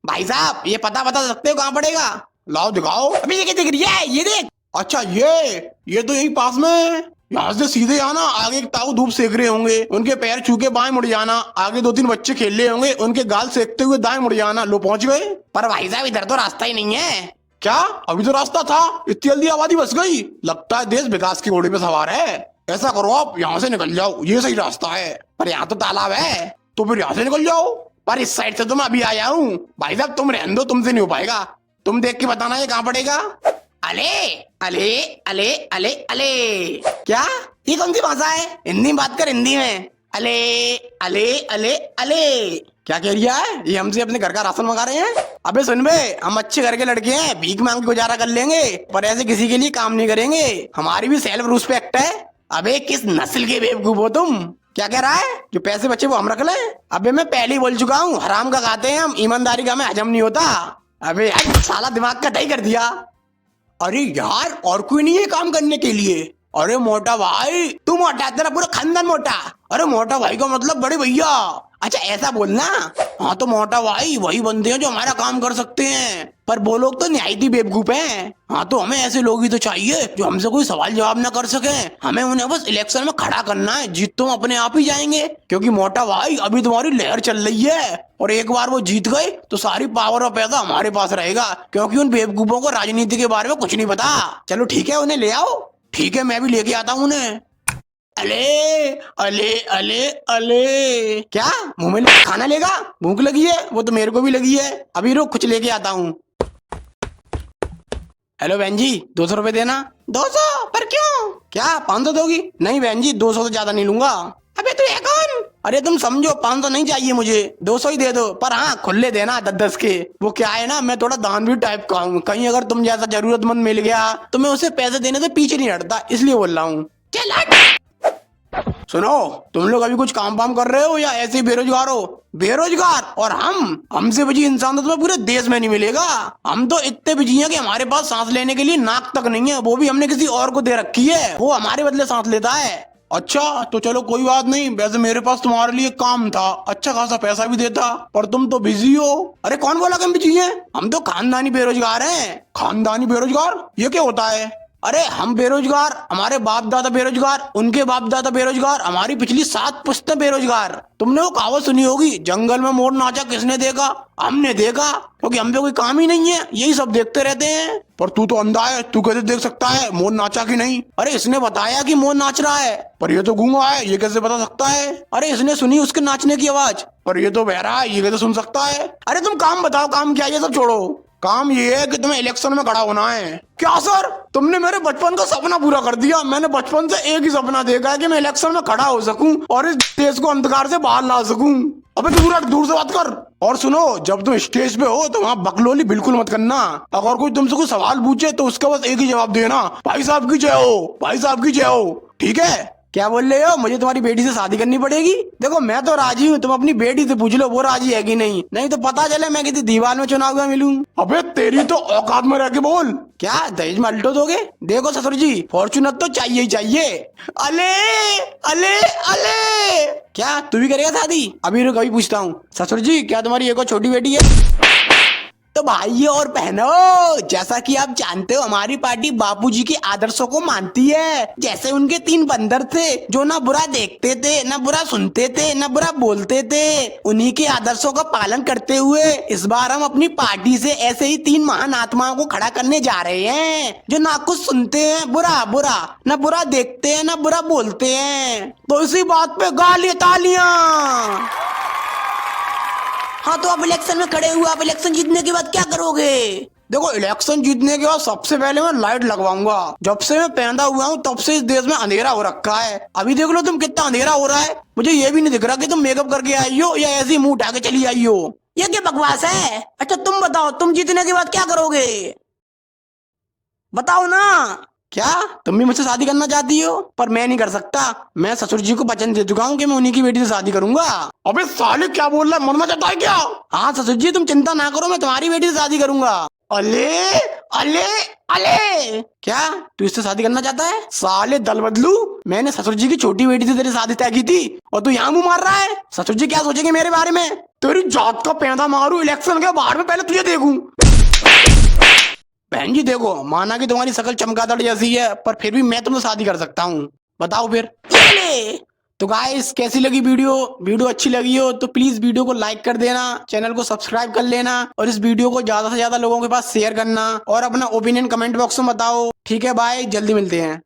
भाई साहब ये पता बता सकते हो कहाँ पड़ेगा? लाओ दिखाओ। अभी ये क्या दिख रही है? ये देख। अच्छा ये तो यही पास में है। यहाँ से सीधे आना, आगे एक ताऊ धूप सेक रहे होंगे, उनके पैर छू के बाएं मुड़ जाना, आगे दो तीन बच्चे खेल रहे होंगे, उनके गाल सेकते हुए दाएं मुड़ जाना। लो पहुंच गए। पर भाई साहब इधर तो रास्ता ही नहीं है। क्या अभी तो रास्ता था? इतनी जल्दी आबादी बस गई? लगता है देश विकास की घोड़े पे सवार है। ऐसा करो आप यहाँ से निकल जाओ, ये सही रास्ता है। पर यहाँ तो तालाब है। तो फिर यहाँ से निकल जाओ। पर इस साइड से तो मैं अभी आया हूँ। भाई साहब तुम रहने दो, तुमसे नहीं हो पाएगा। तुम देख के बताना ये कहाँ पड़ेगा। अले अले अले अले अले। क्या ये कौन सी भाषा है? हिंदी में बात कर, हिंदी में। अले अले अले अले। क्या कह रिया है? ये हमसे अपने घर का राशन मंगा रहे हैं? अबे सुन बे, हम अच्छे घर के लड़के हैं, भीख मांग के गुजारा कर लेंगे, पर ऐसे किसी के लिए काम नहीं करेंगे। हमारी भी सेल्फ रिस्पेक्ट है। अबे किस नस्ल के बेवकूफ हो तुम? क्या कह रहा है? जो पैसे बचे वो हम रख लें? अबे मैं पहले ही बोल चुका हूँ, हराम का खाते हैं हम, ईमानदारी का हमें हजम नहीं होता। अबे साला दिमाग का दही कर दिया। अरे यार और कोई नहीं है काम करने के लिए? अरे मोटा भाई, तू मोटा, तेरा पूरा खानदान मोटा। अरे मोटा भाई का मतलब बड़े भैया। अच्छा ऐसा बोलना। हाँ तो मोटा भाई वही बंदे हैं जो हमारा काम कर सकते हैं, पर वो लोग तो निहायती बेवकूफ हैं। हाँ तो हमें ऐसे लोग ही तो चाहिए जो हमसे कोई सवाल जवाब ना कर सके। हमें उन्हें बस इलेक्शन में खड़ा करना है, जीत तो हम अपने आप ही जाएंगे। क्योंकि मोटा भाई अभी तुम्हारी लहर चल रही है, और एक बार वो जीत गए तो सारी पावर और पैसा हमारे पास रहेगा। क्योंकि उन बेवकूफों को राजनीति के बारे में कुछ नहीं पता। चलो ठीक है, उन्हें ले आओ। ठीक है मैं भी लेके आता हूँ उन्हें। अले अले अले अले। क्या मुंह में खाना लेगा? भूख लगी है? वो तो मेरे को भी लगी है। अभी रुक, कुछ लेके आता हूँ। हेलो बहन जी, 200 रुपए देना। 200? पर क्यों? क्या 500 दोगी? नहीं बहन जी, 200 से ज्यादा नहीं लूंगा। अबे तू है कौन? अरे तुम समझो, 500 नहीं चाहिए मुझे, 200 ही दे दो। पर हाँ खुले देना 10-10 के। वो क्या है ना, मैं थोड़ा दानवीर टाइप का हूँ, कहीं अगर तुम जैसा जरूरतमंद मिल गया तो मैं उसे पैसे देने से पीछे नहीं हटता, इसलिए बोल रहा हूँ। चल सुनो, तुम लोग अभी कुछ काम वाम कर रहे हो या ऐसे ही बेरोजगार हो? बेरोजगार? और हमसे बिजी इंसान तो तुम्हें पूरे देश में नहीं मिलेगा। हम तो इतने बिजी हैं कि हमारे पास सांस लेने के लिए नाक तक नहीं है, वो भी हमने किसी और को दे रखी है, वो हमारे बदले सांस लेता है। अच्छा तो चलो कोई बात नहीं, वैसे मेरे पास तुम्हारे लिए काम था, अच्छा खासा पैसा भी देता, पर तुम तो बिजी हो। अरे कौन बोला कि हम बिजी हैं? हम तो खानदानी बेरोजगार हैं। खानदानी बेरोजगार? ये क्या होता है? अरे हम बेरोजगार, हमारे बाप दादा बेरोजगार, उनके बाप दादा बेरोजगार, हमारी पिछली 7 पुश्तें बेरोजगार। तुमने वो कहावत सुनी होगी, जंगल में मोर नाचा किसने देखा? हमने देखा, क्योंकि हम पे कोई काम ही नहीं है, यही सब देखते रहते हैं। पर तू तो अंधा है, तू कैसे देख सकता है मोर नाचा कि नहीं? अरे इसने बताया कि मोर नाच रहा है, पर ये तो गूंगा है, ये कैसे बता सकता है? अरे इसने सुनी उसके नाचने की आवाज, पर ये तो बहरा है, ये कैसे सुन सकता है? अरे तुम काम बताओ, काम क्या है? ये सब छोड़ो। काम ये है कि तुम्हें इलेक्शन में खड़ा होना है। क्या सर, तुमने मेरे बचपन का सपना पूरा कर दिया। मैंने बचपन से एक ही सपना देखा है कि मैं इलेक्शन में खड़ा हो सकूं और इस देश को अंधकार से बाहर ला सकूं। अबे दूर से बात कर। और सुनो, जब तुम स्टेज पे हो तो वहाँ बकलोली बिल्कुल मत करना। अगर कोई तुमसे कोई सवाल पूछे तो उसका बस एक ही जवाब देना, भाई साहब की जय हो, भाई साहब की जय हो। ठीक है? क्या बोल रहे हो? मुझे तुम्हारी बेटी से शादी करनी पड़ेगी? देखो मैं तो राजी हूँ, तुम अपनी बेटी से पूछ लो वो राजी है कि नहीं, नहीं तो पता चले मैं किसी दीवार में चुनाव में मिलूं। अबे तेरी तो औकात में रह के बोल। क्या दहेज में अल्टो दोगे? देखो ससुर जी, फॉर्चूनर तो चाहिए ही चाहिए। अले अले अले। क्या तू भी करेगा शादी? अभी रुक, अभी पूछता हूँ। ससुर जी क्या तुम्हारी एक और छोटी बेटी है? तो भाइयों और बहनों, जैसा कि आप जानते हो हमारी पार्टी बापूजी के आदर्शों को मानती है। जैसे उनके 3 बंदर थे जो ना बुरा देखते थे, ना बुरा सुनते थे, ना बुरा बोलते थे। उन्हीं के आदर्शों का पालन करते हुए इस बार हम अपनी पार्टी से ऐसे ही 3 महान आत्माओं को खड़ा करने जा रहे हैं, जो ना कुछ सुनते हैं बुरा बुरा, ना बुरा देखते हैं, ना बुरा बोलते हैं। तो इसी बात पे गालियां तालियां। हाँ तो आप इलेक्शन में खड़े हुए, आप इलेक्शन जीतने के बाद क्या करोगे? देखो इलेक्शन जीतने के बाद सबसे पहले मैं लाइट लगवाऊंगा। जब से मैं पैदा हुआ हूँ तब से इस देश में अंधेरा हो रखा है। अभी देख लो तुम कितना अंधेरा हो रहा है, मुझे ये भी नहीं दिख रहा कि तुम मेकअप करके आई हो या ऐसे ही मुंह उठा के चली आई हो। ये क्या बकवास है? अच्छा तुम बताओ, तुम जीतने के बाद क्या करोगे? बताओ ना। क्या तुम भी मुझसे शादी करना चाहती हो? पर मैं नहीं कर सकता, मैं ससुर जी को वचन दे चुका हूँ कि मैं उन्हीं की बेटी से शादी करूंगा। अबे साले क्या बोल रहा है, मरना चाहता है क्या? हाँ ससुर जी तुम चिंता ना करो, मैं तुम्हारी बेटी से शादी करूंगा। अले अले अले, क्या तू इससे शादी करना चाहता है? साले दल बदलू, मैंने ससुर जी की छोटी बेटी से तेरी शादी तय की थी और तू यहाँ मुंह मार रहा है। ससुर जी क्या सोचेंगे मेरे बारे में? तेरी जात का पैदा मारू इलेक्शन के बाहर में, पहले तुझे देखूं। बहन जी देखो, माना कि तुम्हारी शकल चमगादड़ जैसी है, पर फिर भी मैं तुमसे शादी कर सकता हूँ। बताओ फिर। चले। तो गाइस कैसी लगी वीडियो? वीडियो अच्छी लगी हो तो प्लीज वीडियो को लाइक कर देना, चैनल को सब्सक्राइब कर लेना और इस वीडियो को ज्यादा से ज्यादा लोगों के पास शेयर करना और अपना ओपिनियन कमेंट बॉक्स में बताओ। ठीक है, बाय, जल्दी मिलते हैं।